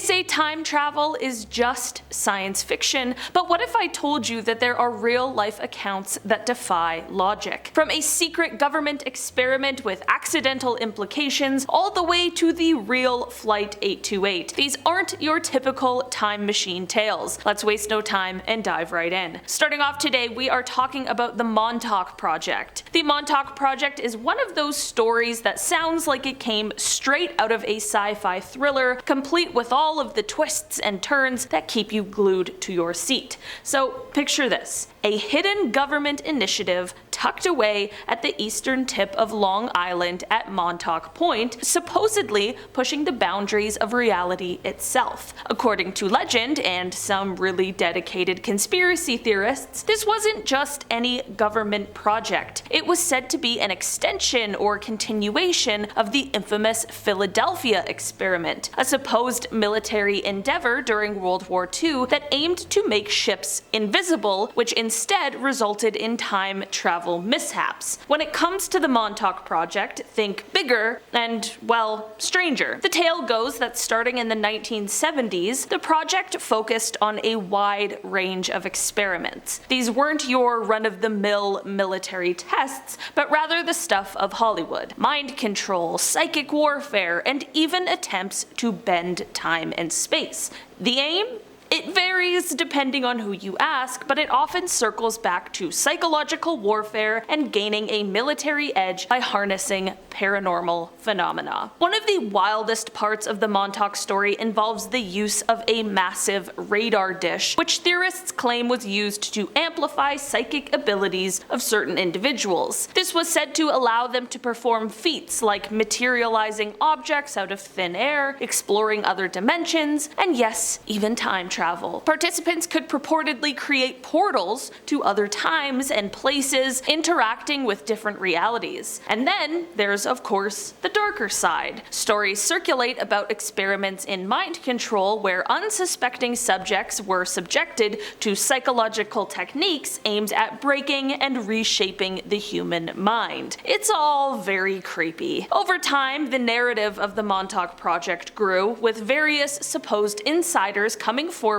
say time travel is just science fiction, but what if I told you that there are real-life accounts that defy logic? From a secret government experiment with accidental implications all the way to the real Flight 828. These aren't your typical time machine tales. Let's waste no time and dive right in. Starting off today, we are talking about the Montauk Project. The Montauk Project is one of those stories that sounds like it came straight out of a sci-fi thriller, complete with all of the twists and turns that keep you glued to your seat. So picture this: a hidden government initiative tucked away at the eastern tip of Long Island at Montauk Point, supposedly pushing the boundaries of reality itself. According to legend and some really dedicated conspiracy theorists, this wasn't just any government project. It was said to be an extension or continuation of the infamous Philadelphia experiment, a supposed military endeavor during World War II that aimed to make ships invisible, which instead resulted in time travel mishaps. When it comes to the Montauk Project, think bigger and, well, stranger. The tale goes that starting in the 1970s, the project focused on a wide range of experiments. These weren't your run-of-the-mill military tests, but rather the stuff of Hollywood. Mind control, psychic warfare, and even attempts to bend time and space. The aim? It varies depending on who you ask, but it often circles back to psychological warfare and gaining a military edge by harnessing paranormal phenomena. One of the wildest parts of the Montauk story involves the use of a massive radar dish, which theorists claim was used to amplify psychic abilities of certain individuals. This was said to allow them to perform feats like materializing objects out of thin air, exploring other dimensions, and yes, even time travel. Participants could purportedly create portals to other times and places, interacting with different realities. And then there's, of course, the darker side. Stories circulate about experiments in mind control where unsuspecting subjects were subjected to psychological techniques aimed at breaking and reshaping the human mind. It's all very creepy. Over time, the narrative of the Montauk Project grew, with various supposed insiders coming forward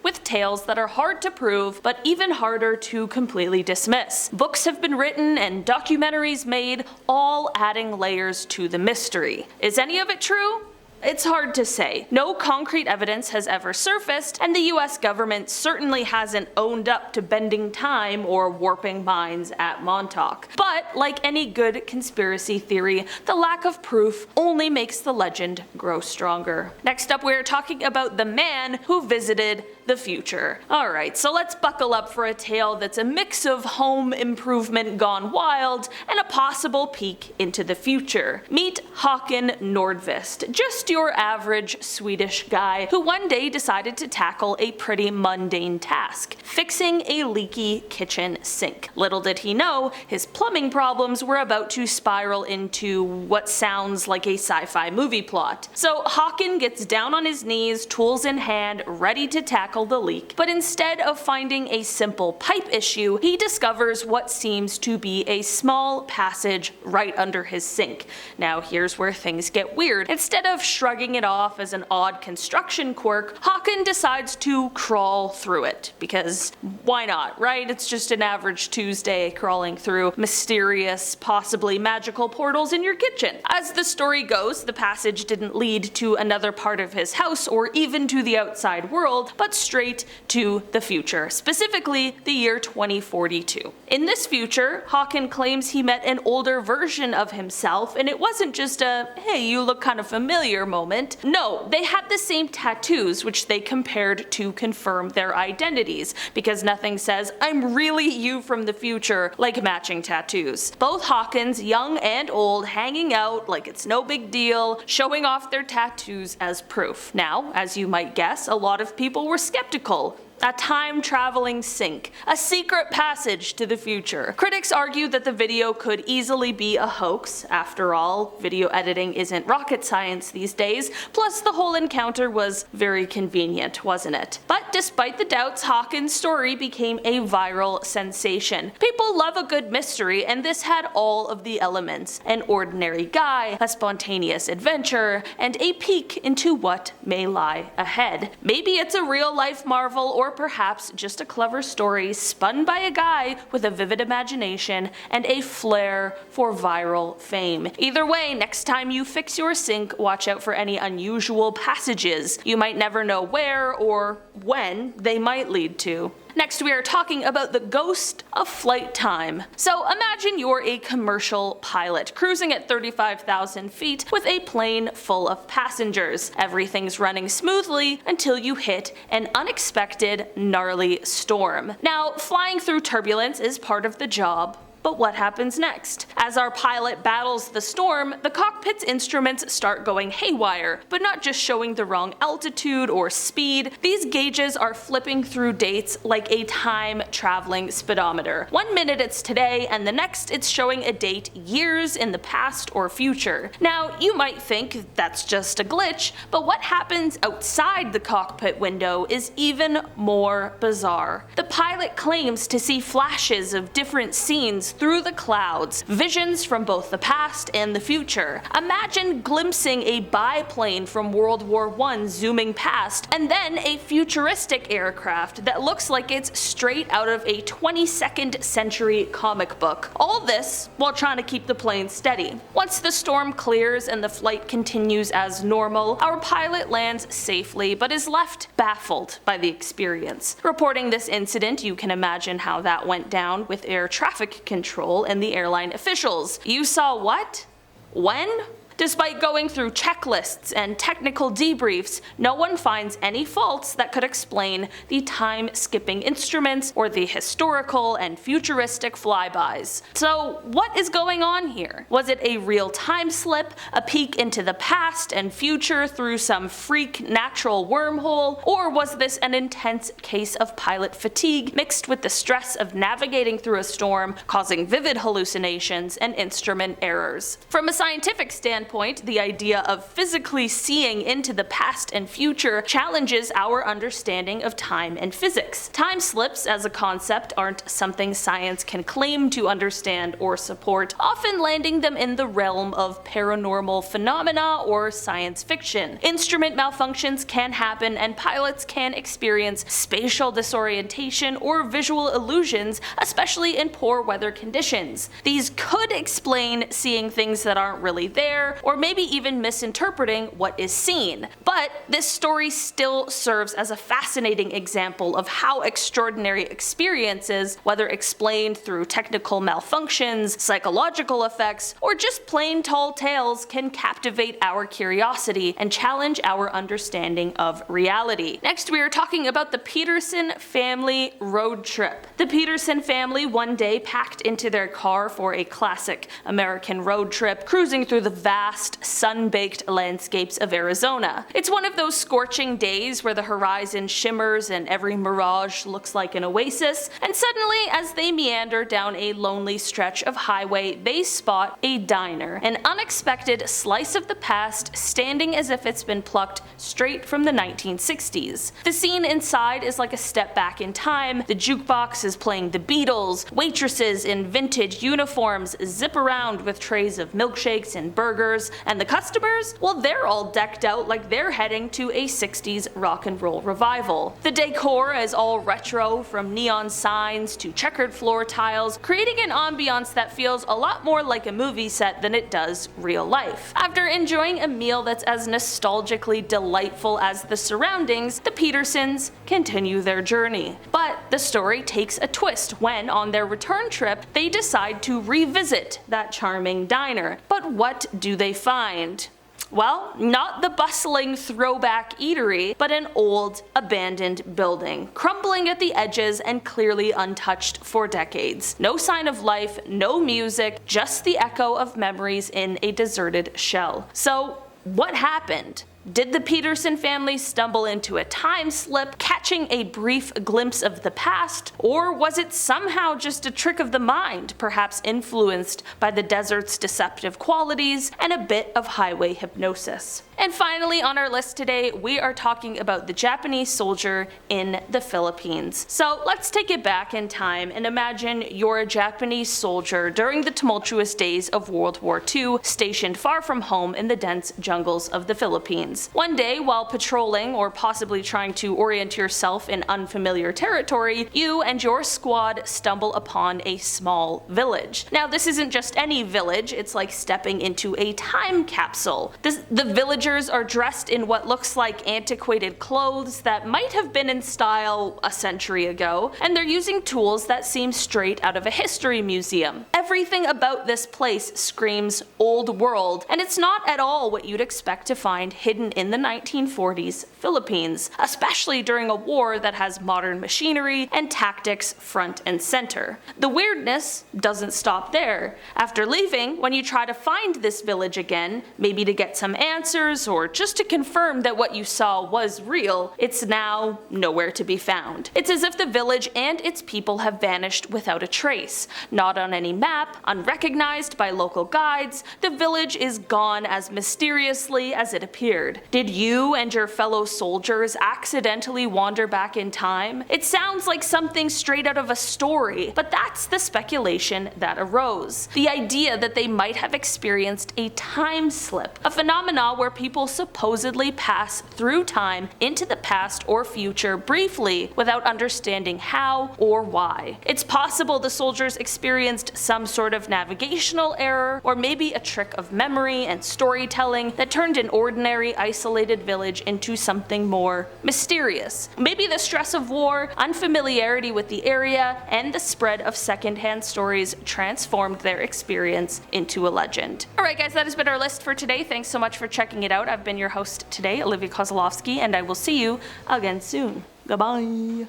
with tales that are hard to prove, but even harder to completely dismiss. Books have been written and documentaries made, all adding layers to the mystery. Is any of it true? It's hard to say. No concrete evidence has ever surfaced, and the US government certainly hasn't owned up to bending time or warping minds at Montauk. But like any good conspiracy theory, the lack of proof only makes the legend grow stronger. Next up, we're talking about the man who visited the future. Alright, so let's buckle up for a tale that's a mix of home improvement gone wild and a possible peek into the future. Meet Håkan Nordvist, just your average Swedish guy who one day decided to tackle a pretty mundane task: fixing a leaky kitchen sink. Little did he know, his plumbing problems were about to spiral into what sounds like a sci-fi movie plot. So Håkan gets down on his knees, tools in hand, ready to tackle the leak, but instead of finding a simple pipe issue, he discovers what seems to be a small passage right under his sink. Now here's where things get weird. Instead of shrugging it off as an odd construction quirk, Håkan decides to crawl through it, because why not, right? It's just an average Tuesday crawling through mysterious, possibly magical portals in your kitchen. As the story goes, the passage didn't lead to another part of his house or even to the outside world, but straight to the future, specifically the year 2042. In this future, Håkan claims he met an older version of himself, and it wasn't just a, hey, you look kind of familiar moment. No, they had the same tattoos, which they compared to confirm their identities, because nothing says, I'm really you from the future, like matching tattoos. Both Håkans, young and old, hanging out like it's no big deal, showing off their tattoos as proof. Now, as you might guess, a lot of people were skeptical. a time-traveling sink, a secret passage to the future. Critics argue that the video could easily be a hoax. After all, video editing isn't rocket science these days, plus the whole encounter was very convenient, wasn't it? But despite the doubts, Hawkins' story became a viral sensation. People love a good mystery, and this had all of the elements: an ordinary guy, a spontaneous adventure, and a peek into what may lie ahead. Maybe it's a real-life marvel, or perhaps just a clever story spun by a guy with a vivid imagination and a flair for viral fame. Either way, next time you fix your sink, watch out for any unusual passages. You might never know where or when they might lead to. Next, we are talking about the ghost of flight time. So imagine you're a commercial pilot cruising at 35,000 feet with a plane full of passengers. Everything's running smoothly until you hit an unexpected, gnarly storm. Now, flying through turbulence is part of the job. But what happens next? As our pilot battles the storm, the cockpit's instruments start going haywire, but not just showing the wrong altitude or speed. These gauges are flipping through dates like a time-traveling speedometer. 1 minute it's today, and the next it's showing a date years in the past or future. Now, you might think that's just a glitch, but what happens outside the cockpit window is even more bizarre. The pilot claims to see flashes of different scenes through the clouds, visions from both the past and the future. Imagine glimpsing a biplane from World War I zooming past, and then a futuristic aircraft that looks like it's straight out of a 22nd century comic book. All this while trying to keep the plane steady. Once the storm clears and the flight continues as normal, our pilot lands safely but is left baffled by the experience. Reporting this incident, you can imagine how that went down with air traffic control and the airline officials. You saw what? When? Despite going through checklists and technical debriefs, no one finds any faults that could explain the time-skipping instruments or the historical and futuristic flybys. So what is going on here? Was it a real time slip, a peek into the past and future through some freak natural wormhole, or was this an intense case of pilot fatigue mixed with the stress of navigating through a storm, causing vivid hallucinations and instrument errors? From a scientific standpoint, the idea of physically seeing into the past and future challenges our understanding of time and physics. Time slips as a concept aren't something science can claim to understand or support, often landing them in the realm of paranormal phenomena or science fiction. Instrument malfunctions can happen, and pilots can experience spatial disorientation or visual illusions, especially in poor weather conditions. These could explain seeing things that aren't really there, or maybe even misinterpreting what is seen. But this story still serves as a fascinating example of how extraordinary experiences, whether explained through technical malfunctions, psychological effects, or just plain tall tales, can captivate our curiosity and challenge our understanding of reality. Next, we are talking about the Peterson family road trip. The Peterson family one day packed into their car for a classic American road trip, cruising through the vast, sun-baked landscapes of Arizona. It's one of those scorching days where the horizon shimmers and every mirage looks like an oasis, and suddenly, as they meander down a lonely stretch of highway, they spot a diner, an unexpected slice of the past standing as if it's been plucked straight from the 1960s. The scene inside is like a step back in time. The jukebox is playing the Beatles, waitresses in vintage uniforms zip around with trays of milkshakes and burgers, and the customers? Well, they're all decked out like they're heading to a 60s rock and roll revival. The decor is all retro, from neon signs to checkered floor tiles, creating an ambiance that feels a lot more like a movie set than it does real life. After enjoying a meal that's as nostalgically delightful as the surroundings, the Petersons continue their journey. But the story takes a twist when, on their return trip, they decide to revisit that charming diner. But what do they find? Well, not the bustling throwback eatery, but an old, abandoned building, crumbling at the edges and clearly untouched for decades. No sign of life, no music, just the echo of memories in a deserted shell. So, what happened? Did the Peterson family stumble into a time slip, catching a brief glimpse of the past, or was it somehow just a trick of the mind, perhaps influenced by the desert's deceptive qualities and a bit of highway hypnosis? And finally on our list today, we are talking about the Japanese soldier in the Philippines. So let's take it back in time and imagine you're a Japanese soldier during the tumultuous days of World War II, stationed far from home in the dense jungles of the Philippines. One day, while patrolling or possibly trying to orient yourself in unfamiliar territory, you and your squad stumble upon a small village. Now this isn't just any village, it's like stepping into a time capsule. The villagers are dressed in what looks like antiquated clothes that might have been in style a century ago, and they're using tools that seem straight out of a history museum. Everything about this place screams old world, and it's not at all what you'd expect to find hidden in the 1940s Philippines, especially during a war that has modern machinery and tactics front and center. The weirdness doesn't stop there. After leaving, when you try to find this village again, maybe to get some answers or just to confirm that what you saw was real, it's now nowhere to be found. It's as if the village and its people have vanished without a trace. Not on any map, unrecognized by local guides, the village is gone as mysteriously as it appeared. Did you and your fellow soldiers accidentally wander back in time? It sounds like something straight out of a story, but that's the speculation that arose. The idea that they might have experienced a time slip, a phenomena where people supposedly pass through time into the past or future briefly without understanding how or why. It's possible the soldiers experienced some sort of navigational error, or maybe a trick of memory and storytelling that turned an ordinary isolated village into something more mysterious. Maybe the stress of war, unfamiliarity with the area, and the spread of secondhand stories transformed their experience into a legend. Alright guys, that has been our list for today. Thanks so much for checking it out. I've been your host today, Olivia Kozlowski, and I will see you again soon. Goodbye.